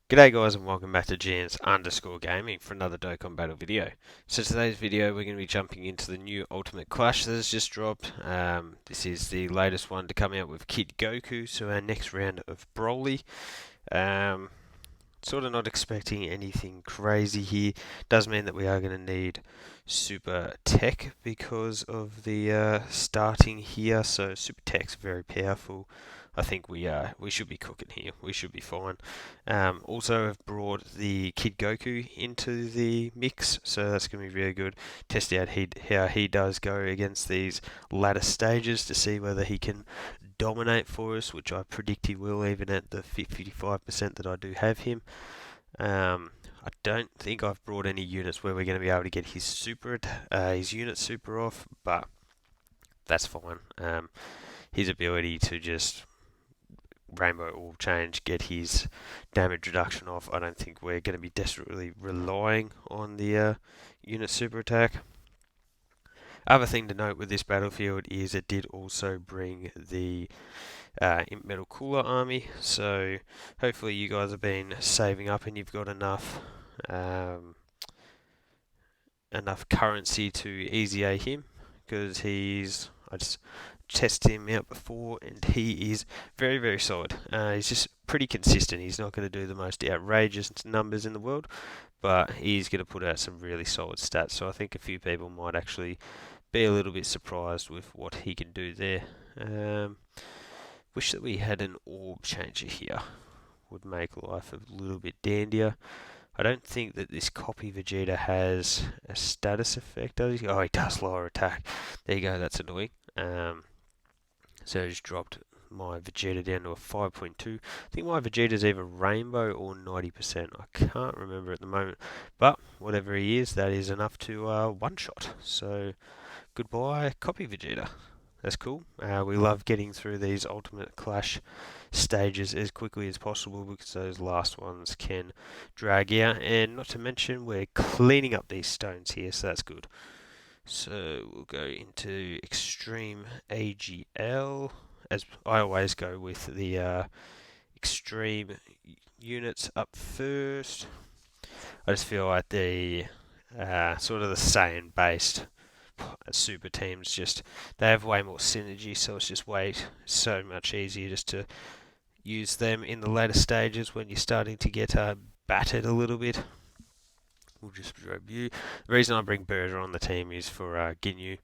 G'day guys and welcome back to GNS_gaming for another Dokkan Battle video. So today's video we're going to be jumping into the new Ultimate Clash that has just dropped. This is the latest one to come out with Kid Goku, so our next round of Broly. Um, Sort of not expecting anything crazy here. Does mean that we are going to need super tech because of the starting here, so super tech's very powerful. I think we should be cooking here. We should be fine. Also, I've brought the Kid Goku into the mix, so that's going to be really good. Test out how he does go against these latter stages to see whether he can dominate for us, which I predict he will, even at the 55% that I do have him. I don't think I've brought any units where we're going to be able to get his unit super off, but that's fine. His ability to just Rainbow Orb change, get his damage reduction off, I don't think we're going to be desperately relying on the unit super attack. Other thing to note with this battlefield is it did also bring the Imp Metal Cooler army, so hopefully you guys have been saving up and you've got enough currency to easy A him, because I just tested him out before and he is very, very solid. He's just pretty consistent. He's not going to do the most outrageous numbers in the world, but he's going to put out some really solid stats, so I think a few people might actually be a little bit surprised with what he can do there. Wish that we had an orb changer here. Would make life a little bit dandier. I don't think that this copy Vegeta has a status effect, does he? Oh, he does lower attack. There you go, that's annoying. So I just dropped my Vegeta down to a 5.2. I think my Vegeta's either rainbow or 90%. I can't remember at the moment. But whatever he is, that is enough to one-shot. So goodbye, copy Vegeta. That's cool. We love getting through these Ultimate Clash stages as quickly as possible because those last ones can drag out. And not to mention, we're cleaning up these stones here, so that's good. So we'll go into Extreme AGL. As I always go with the Extreme units up first. I just feel like the sort of the Saiyan based super teams they have way more synergy, so it's just so much easier just to use them in the later stages when you're starting to get battered a little bit. We'll just review. The reason I bring Berger on the team is for Ginyu.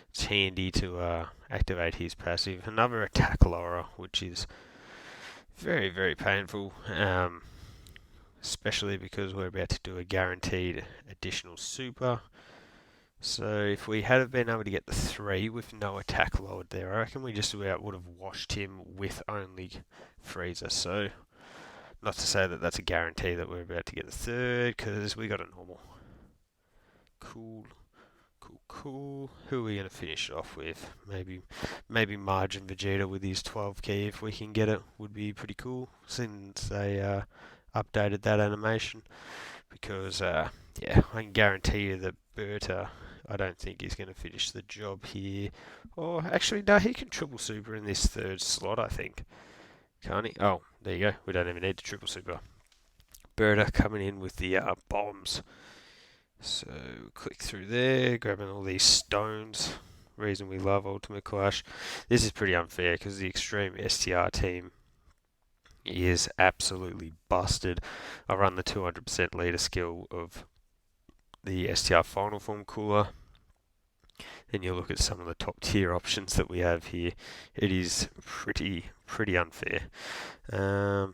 It's handy to activate his passive. Another attack lower, which is very, very painful, especially because we're about to do a guaranteed additional super. So if we had been able to get the 3 with no attack lowered there, I reckon we just about would have washed him with only Freezer. So not to say that that's a guarantee that we're about to get the 3rd, because we got a normal. Cool. Who are we going to finish it off with? Maybe Margin Vegeta with his 12 key if we can get it would be pretty cool since they updated that animation. Because yeah, I can guarantee you that Berta, I don't think he's going to finish the job here. Or actually, no, he can triple super in this 3rd slot, I think. Can't he? Oh, there you go. We don't even need to triple super. Berta coming in with the bombs. So click through there, grabbing all these stones. Reason we love Ultimate Clash. This is pretty unfair because the Extreme STR team is absolutely busted. I run the 200% leader skill of the STR Final Form Cooler, and you look at some of the top tier options that we have here. It is pretty unfair. So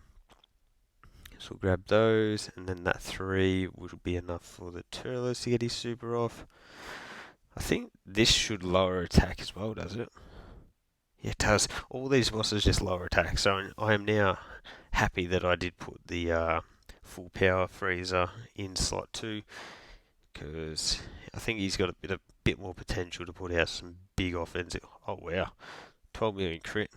we'll grab those, and then that 3 would be enough for the Turles to get his super off. I think this should lower attack as well, does it? Yeah, it does. All these bosses just lower attack, so I am now happy that I did put the full power freezer in slot 2, because I think he's got a bit more potential to put out some big offensive. Oh wow, 12 million crit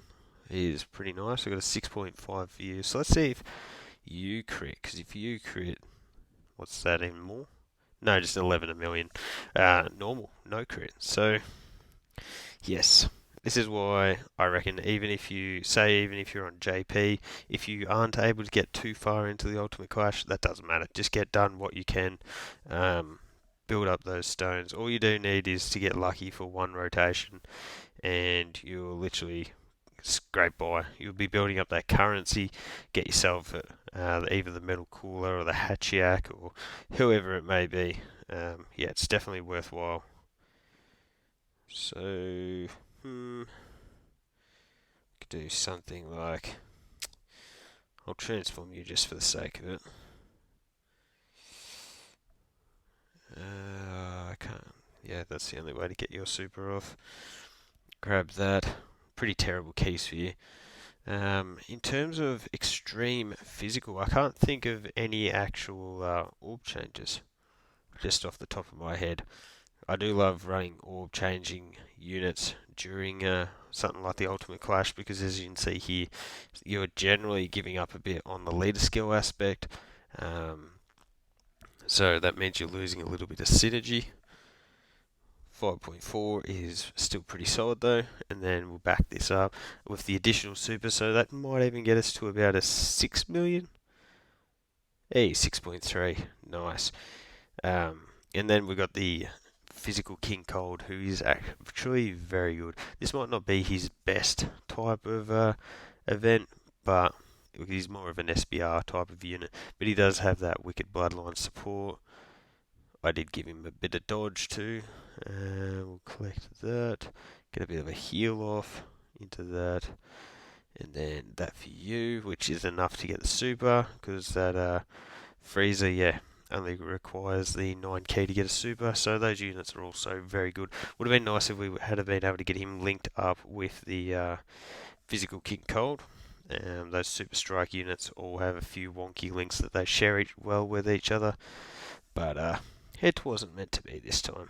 is pretty nice. I got a 6.5 for you. So let's see if you crit, because if you crit, what's that even more? No, just 11 a million. Normal, no crit. So yes, This is why I reckon even if you're on JP, if you aren't able to get too far into the Ultimate Clash, that doesn't matter. Just get done what you can. Um, Build up those stones. All you do need is to get lucky for one rotation, and you'll literally scrape by. You'll be building up that currency. Get yourself either the metal cooler or the Hatchiak or whoever it may be. Yeah, it's definitely worthwhile. So, could do something like, I'll transform you just for the sake of it. I can't. Yeah, that's the only way to get your super off. Grab that. Pretty terrible keys for you. In terms of extreme physical, I can't think of any actual orb changes just off the top of my head. I do love running orb changing units during something like the Ultimate Clash because, as you can see here, you're generally giving up a bit on the leader skill aspect. So that means you're losing a little bit of synergy. 5.4 is still pretty solid though, and then we'll back this up with the additional super, so that might even get us to about a 6 million. Hey, 6.3, nice. And then we've got the physical King Cold, who is actually very good. This might not be his best type of event, but he's more of an SBR type of unit, but he does have that Wicked Bloodline support. I did give him a bit of dodge too. We'll collect that, get a bit of a heal off into that, and then that for you, which is enough to get the super, because that freezer, yeah, only requires the 9 key to get a super, so those units are also very good. Would have been nice if we had been able to get him linked up with the physical King Cold. Those super strike units all have a few wonky links that they share well with each other, but it wasn't meant to be this time.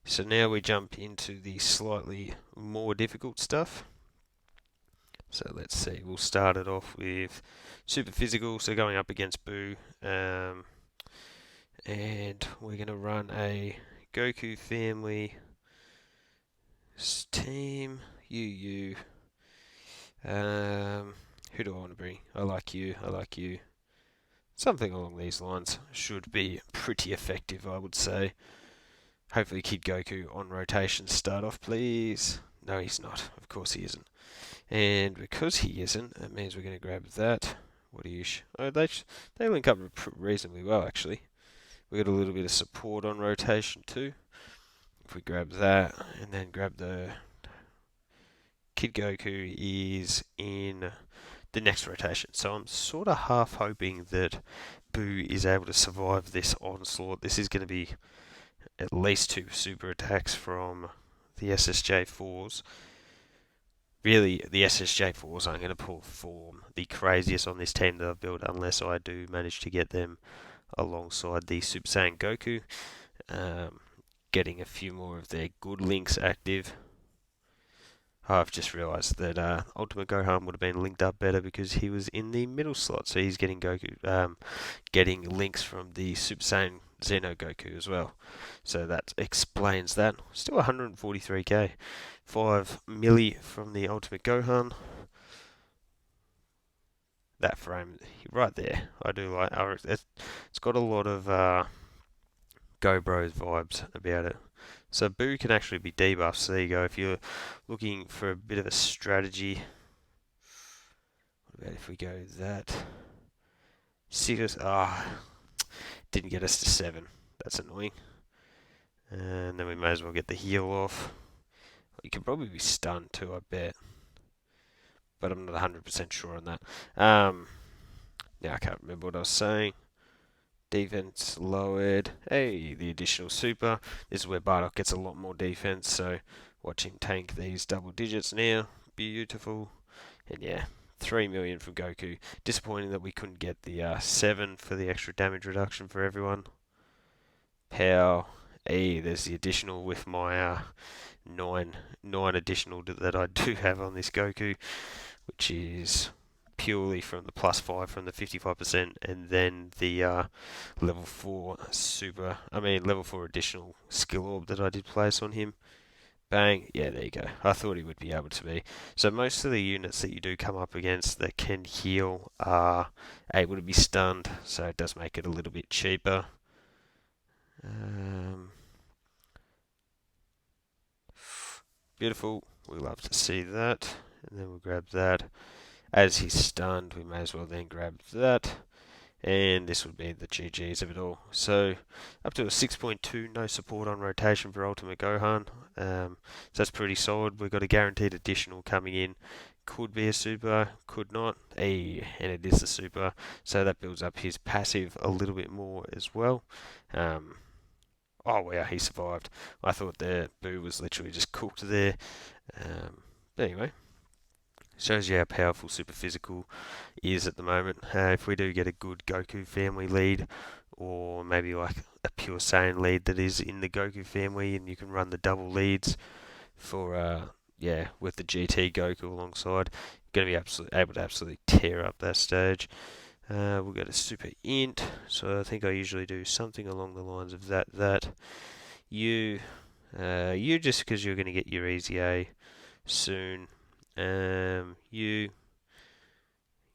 So now we jump into the slightly more difficult stuff. So let's see, we'll start it off with super physical, so going up against Boo. And we're going to run a Goku family team. You. Who do I want to bring? I like you. Something along these lines should be pretty effective, I would say. Hopefully Kid Goku on rotation start off, please. No, he's not. Of course he isn't. And because he isn't, that means we're going to grab that. What do you... Oh, they link up reasonably well, actually. We got a little bit of support on rotation, too. If we grab that, and then grab the... Kid Goku is in the next rotation. So I'm sort of half hoping that Boo is able to survive this onslaught. This is going to be at least 2 super attacks from the SSJ4s. Really, the SSJ4s aren't going to perform the craziest on this team that I've built unless I do manage to get them alongside the Super Saiyan Goku. Getting a few more of their good links active. I've just realised that Ultimate Gohan would have been linked up better because he was in the middle slot, so he's getting getting links from the Super Saiyan Xeno Goku as well. So that explains that. Still 143k. 5 milli from the Ultimate Gohan. That frame right there, I do like. It's got a lot of Go Bros vibes about it. So Boo can actually be debuffed, so there you go. If you're looking for a bit of a strategy, what about if we go that? 6, didn't get us to 7. That's annoying. And then we may as well get the heal off. You can probably be stunned too, I bet. But I'm not 100% sure on that. Now I can't remember what I was saying. Defense lowered. Hey, the additional super. This is where Bardock gets a lot more defense, so watch him tank these double digits now. Beautiful. And yeah, 3 million from Goku. Disappointing that we couldn't get the 7 for the extra damage reduction for everyone. Pow. Hey, there's the additional with my 9 additional that I do have on this Goku, which is purely from the +5 from the 55%, and then the level 4 additional skill orb that I did place on him. Bang. Yeah, there you go. I thought he would be able to be. So most of the units that you do come up against that can heal are able to be stunned, so it does make it a little bit cheaper. Um, Beautiful. We love to see that. And then we'll grab that. As he's stunned, we may as well then grab that. And this would be the GGs of it all. So up to a 6.2, no support on rotation for Ultimate Gohan. So that's pretty solid. We've got a guaranteed additional coming in. Could be a super, could not. And it is a super. So that builds up his passive a little bit more as well. Oh wow, he survived. I thought the Boo was literally just cooked there. Anyway, shows you how powerful Super Physical is at the moment. If we do get a good Goku family lead, or maybe like a pure Saiyan lead that is in the Goku family, and you can run the double leads for with the GT Goku alongside, you're going to be able to absolutely tear up that stage. We'll go to Super Int, so I think I usually do something along the lines of that. You just because you're going to get your easy A soon. You,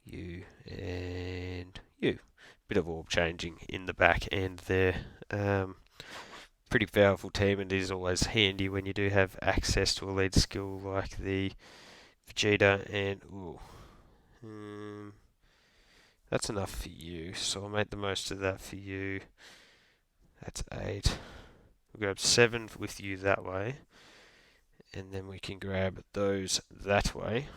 and you. Bit of orb changing in the back end there. Pretty powerful team, and it is always handy when you do have access to a lead skill like the Vegeta. And that's enough for you, so I'll make the most of that for you. That's 8. We'll grab 7 with you that way, and then we can grab those that way.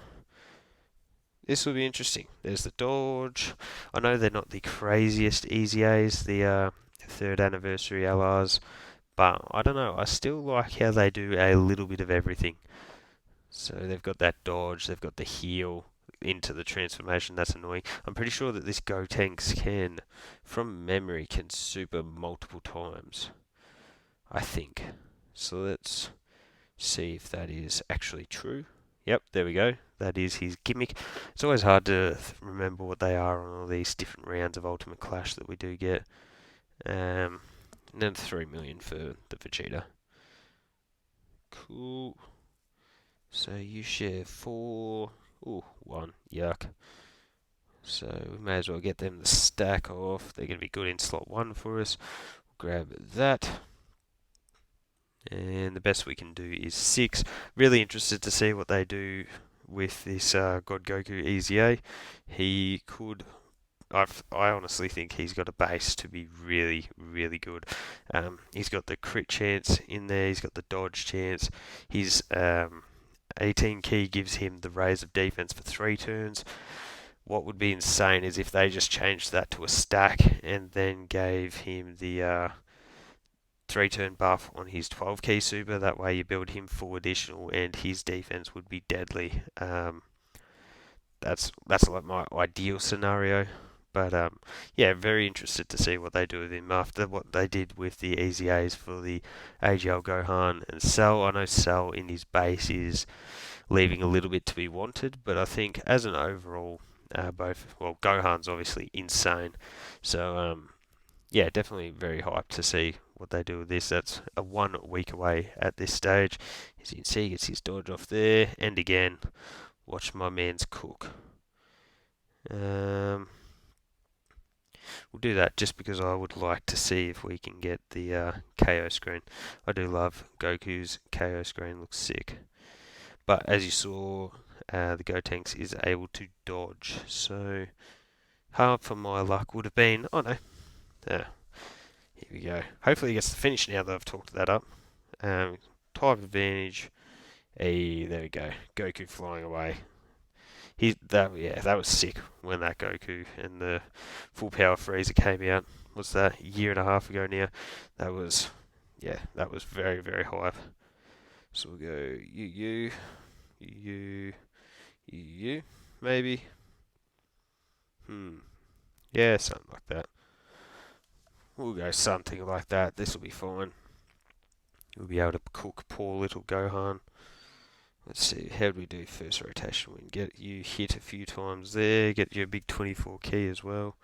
This will be interesting. There's the Dodge. I know they're not the craziest easy A's, the 3rd anniversary LRs, but I don't know. I still like how they do a little bit of everything. So they've got that dodge, they've got the heal into the transformation. That's annoying. I'm pretty sure that this Gotenks can, from memory, can super multiple times. I think. So let's see if that is actually true. Yep, there we go. That is his gimmick. It's always hard to remember what they are on all these different rounds of Ultimate Clash that we do get. And then 3 million for the Vegeta. Cool. So you share 4. Ooh, 1. Yuck. So we may as well get them the stack off. They're going to be good in slot 1 for us. Grab that. And the best we can do is 6. Really interested to see what they do with this God Goku Easy A. He could. I honestly think he's got a base to be really, really good. He's got the crit chance in there. He's got the dodge chance. His 18 key gives him the raise of defense for 3 turns. What would be insane is if they just changed that to a stack and then gave him the 3-turn buff on his 12 key super. That way you build him full additional and his defense would be deadly. That's like my ideal scenario. But very interested to see what they do with him after what they did with the Easy A's for the AGL Gohan and Cell. I know Cell in his base is leaving a little bit to be wanted, but I think as an overall, Gohan's obviously insane. So definitely very hyped to see what they do with this. That's a 1 week away at this stage. As you can see, he gets his dodge off there, and again, watch my man's cook. We'll do that just because I would like to see if we can get the KO screen. I do love Goku's KO screen, looks sick. But as you saw, the Gotenks is able to dodge. So, half for my luck would have been, here we go. Hopefully he gets the finish now that I've talked that up. Type advantage. There we go. Goku flying away. That was sick when that Goku and the full power Frieza came out. What's that? A year and a half ago now. That was very, very hype. So we'll go you, maybe. Yeah, something like that. We'll go something like that. This will be fine. We'll be able to cook poor little Gohan. Let's see, how do we do first rotation? We can get you hit a few times there, get your big 24 key as well.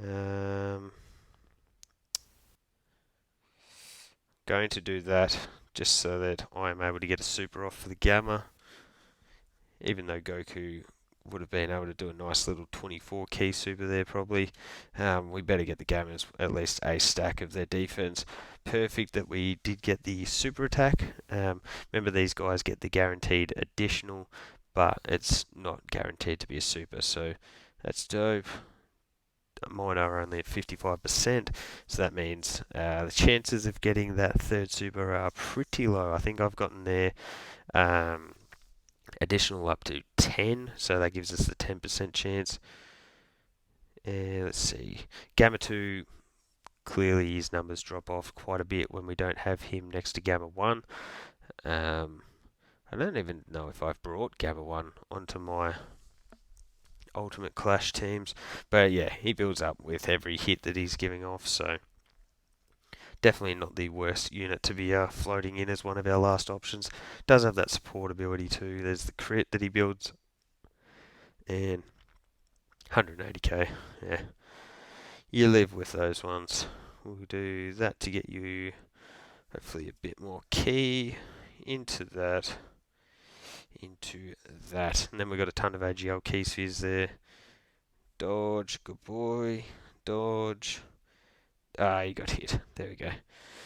Going to do that just so that I am able to get a super off for the Gamma, even though Goku would have been able to do a nice little 24 key super there probably. We better get the Gammas at least a stack of their defense. Perfect that we did get the super attack. Remember, these guys get the guaranteed additional, but it's not guaranteed to be a super, so that's dope. Mine are only at 55%, so that means the chances of getting that third super are pretty low. I think I've gotten there additional up to 10, so that gives us the 10% chance. And let's see, Gamma 2, clearly his numbers drop off quite a bit when we don't have him next to Gamma 1. I don't even know if I've brought Gamma 1 onto my Ultimate Clash teams, but yeah, he builds up with every hit that he's giving off, so definitely not the worst unit to be floating in as one of our last options. Does have that support ability too. There's the crit that he builds, and 180k, yeah, you live with those ones. We'll do that to get you hopefully a bit more key into that, and then we've got a ton of AGL key spheres there. Dodge, good boy, dodge. You got hit. There we go.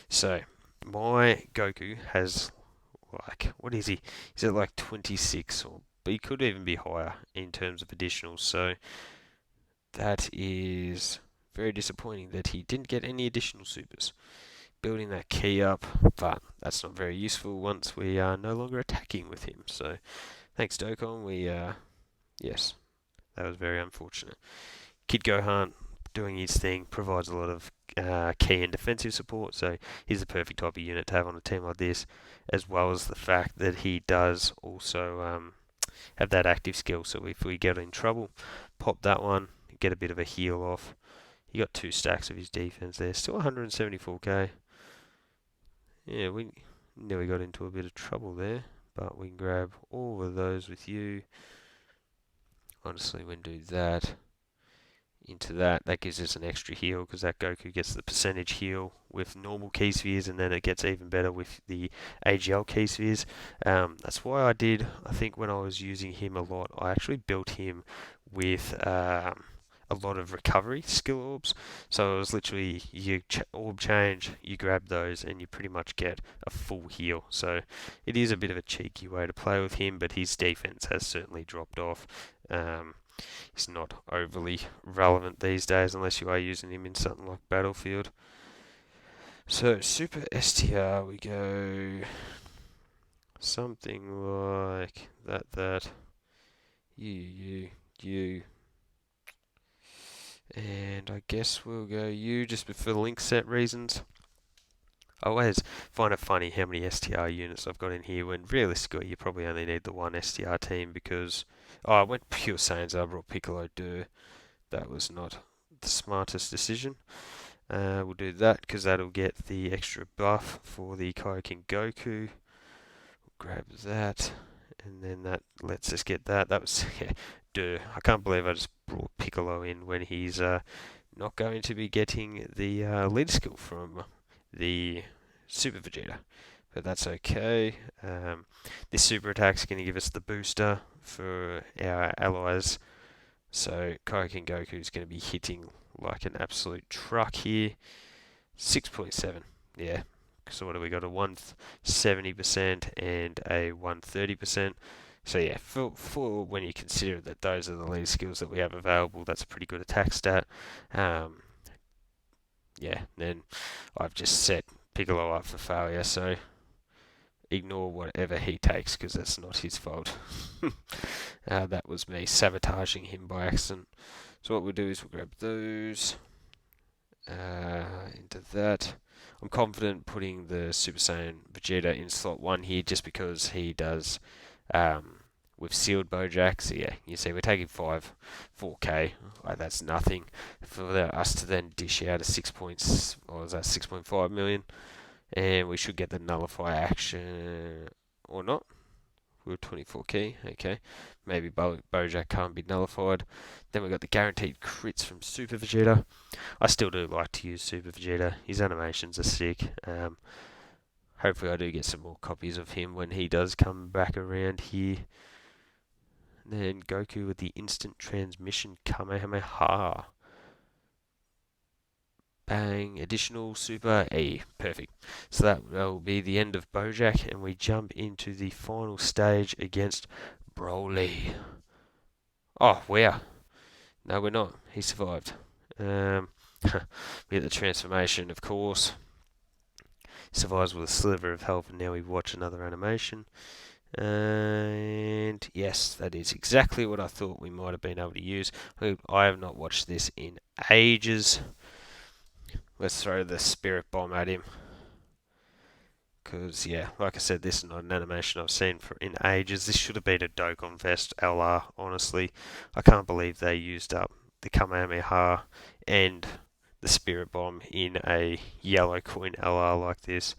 So, my Goku has, like, what is he? He's at like 26, but he could even be higher in terms of additionals. So, that is very disappointing that he didn't get any additional supers. Building that key up, but that's not very useful once we are no longer attacking with him. So, thanks Dokkan, yes, that was very unfortunate. Kid Gohan doing his thing, provides a lot of key and defensive support, so he's the perfect type of unit to have on a team like this, as well as the fact that he does also have that active skill, so if we get in trouble, pop that one, get a bit of a heal off. He got 2 stacks of his defense there, still 174k. Yeah, we nearly got into a bit of trouble there, but we can grab all of those with you. Honestly, we can do that into that. That gives us an extra heal because that Goku gets the percentage heal with normal key spheres, and then it gets even better with the AGL key spheres. That's why I think when I was using him a lot, I actually built him with a lot of recovery skill orbs. So it was literally you orb change, you grab those, and you pretty much get a full heal. So it is a bit of a cheeky way to play with him, but his defense has certainly dropped off. He's not overly relevant these days unless you are using him in something like Battlefield. So Super STR, we go something like that, you, and I guess we'll go you just for link set reasons. I always find it funny how many STR units I've got in here when realistically you probably only need the one STR team because I went pure Saiyans, I brought Piccolo Dur. That was not the smartest decision. We'll do that because that'll get the extra buff for the Kid Goku. We'll grab that, and then that lets us get that. That was Dur. I can't believe I just brought Piccolo in when he's not going to be getting the lead skill from the Super Vegeta, but that's okay. This super attack is going to give us the booster for our allies, so Kid Goku is going to be hitting like an absolute truck here. 6.7, yeah. So what do we got? A 170% and a 130%. So yeah, for when you consider that those are the lead skills that we have available, that's a pretty good attack stat. Yeah, then I've just set Piccolo up for failure, so ignore whatever he takes because that's not his fault. That was me sabotaging him by accident. So what we'll do is we'll grab those into that. I'm confident putting the Super Saiyan Vegeta in slot 1 here just because he does with sealed Bojack. So yeah, you see we're taking 4k. That's nothing for us to then dish out a 6.5 million, and we should get the nullify action or not. We're 24k, okay. Maybe Bojack can't be nullified. Then we've got the guaranteed crits from Super Vegeta. I still do like to use Super Vegeta. His animations are sick. Hopefully I do get some more copies of him when he does come back around here. And then Goku with the instant transmission Kamehameha. Bang, additional super E. Perfect. So that will be the end of Bojack, and we jump into the final stage against Broly. Oh, wow. No, we're not. He survived. We get the transformation, of course. Survives with a sliver of health, and now we watch another animation. And yes, that is exactly what I thought we might have been able to use. I have not watched this in ages. Let's throw the spirit bomb at him. Because, yeah, like I said, this is not an animation I've seen in ages. This should have been a Dokkan Fest LR, honestly. I can't believe they used up the Kamehameha and the spirit bomb in a yellow coin LR like this.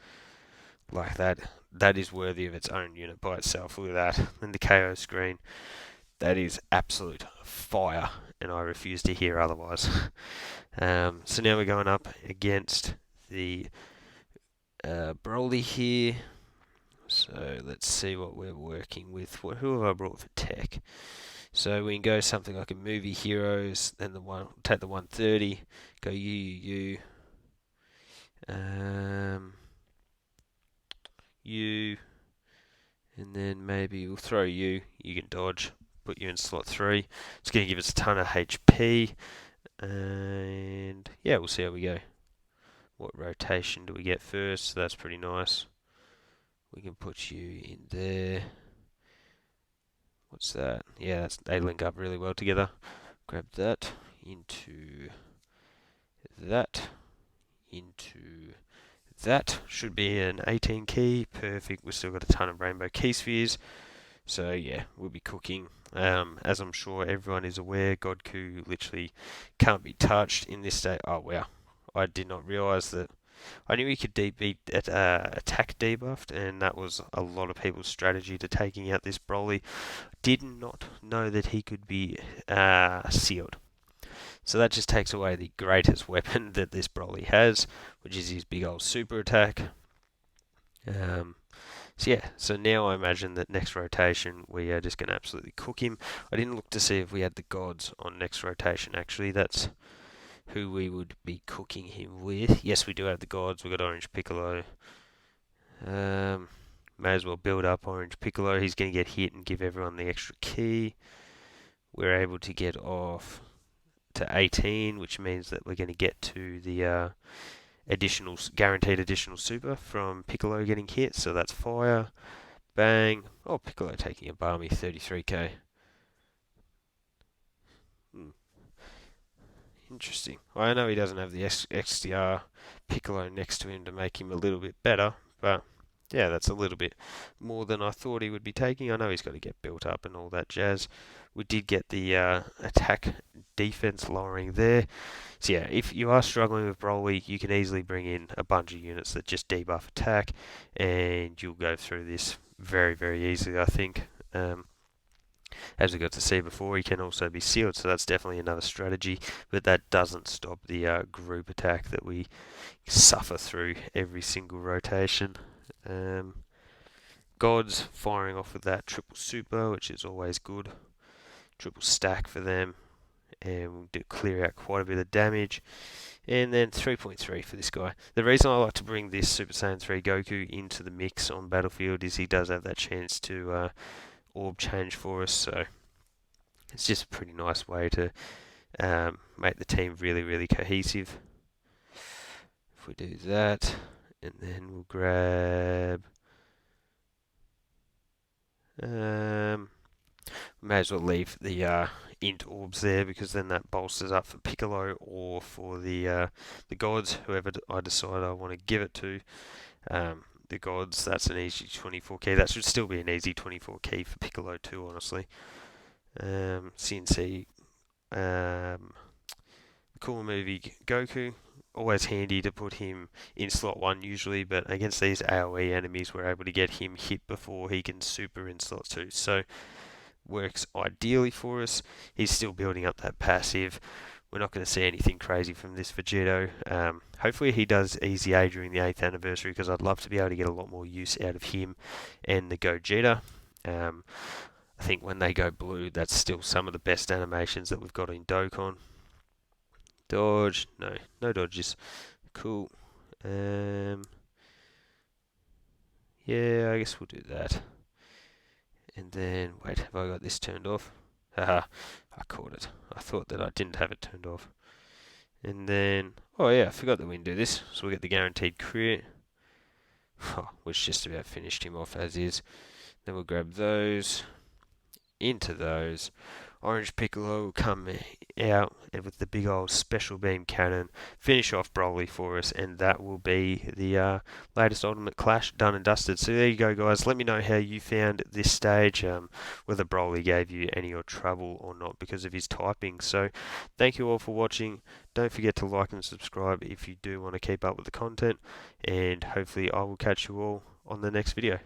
Like that. That is worthy of its own unit by itself. Look at that. And the KO screen. That is absolute fire. And I refuse to hear otherwise. So now we're going up against the Broly here. So let's see what we're working with. Who have I brought for tech? So we can go something like a movie heroes, then take the 130, go you, and then maybe we'll throw you. You can dodge, put you in slot 3. It's going to give us a ton of HP, and yeah, we'll see how we go. What rotation do we get first? So that's pretty nice. We can put you in there. What's that? Yeah, they link up really well together. Grab that into that. Into that. Should be an 18 key. Perfect. We've still got a ton of rainbow key spheres. So yeah, we'll be cooking. As I'm sure everyone is aware, Goku literally can't be touched in this state. Oh wow, I did not realise that. I knew he could beat attack debuffed, and that was a lot of people's strategy to taking out this Broly. Did not know that he could be sealed. So that just takes away the greatest weapon that this Broly has, which is his big old super attack. So yeah, so now I imagine that next rotation we are just going to absolutely cook him. I didn't look to see if we had the gods on next rotation actually. That's who we would be cooking him with. Yes, we do have the gods. We've got Orange Piccolo. May as well build up Orange Piccolo. He's going to get hit and give everyone the extra key. We're able to get off to 18, which means that we're going to get to the guaranteed additional super from Piccolo getting hit. So that's fire. Bang. Oh, Piccolo taking a balmy 33k. Interesting. Well, I know he doesn't have the XDR Piccolo next to him to make him a little bit better, but yeah, that's a little bit more than I thought he would be taking. I know he's got to get built up and all that jazz. We did get the attack defense lowering there. So yeah, if you are struggling with Broly, you can easily bring in a bunch of units that just debuff attack, and you'll go through this very, very easily, I think. As we got to see before, he can also be sealed, so that's definitely another strategy, but that doesn't stop the group attack that we suffer through every single rotation. Gods firing off with that triple super, which is always good. Triple stack for them, and we'll clear out quite a bit of damage. And then 3.3 for this guy. The reason I like to bring this Super Saiyan 3 Goku into the mix on Battlefield is he does have that chance to orb change for us, so it's just a pretty nice way to make the team really, really cohesive. If we do that, and then we'll grab may as well leave the int orbs there, because then that bolsters up for Piccolo or for the gods, whoever I decide I want to give it to. The gods, that's an easy 24 key. That should still be an easy 24 key for Piccolo too, honestly. CNC, cool movie Goku. Always handy to put him in slot 1 usually, but against these AoE enemies we're able to get him hit before he can super in slot 2. So works ideally for us. He's still building up that passive. we're not going to see anything crazy from this Vegito. Hopefully he does Easy A during the 8th anniversary, because I'd love to be able to get a lot more use out of him and the Gogeta. I think when they go blue, that's still some of the best animations that we've got in Dokkan. Dodge, no dodges. Cool. Yeah, I guess we'll do that. And then, wait, have I got this turned off? Haha, I caught it. I thought that I didn't have it turned off. And then, oh yeah, I forgot that we can do this. So we get the guaranteed crit. Oh, which just about finished him off as is. Then we'll grab those, into those. Orange Piccolo will come out and with the big old special beam cannon, finish off Broly for us, and that will be the latest Ultimate Clash done and dusted. So there you go, guys. Let me know how you found this stage, whether Broly gave you any trouble or not because of his typing. So thank you all for watching. Don't forget to like and subscribe if you do want to keep up with the content, and hopefully I will catch you all on the next video.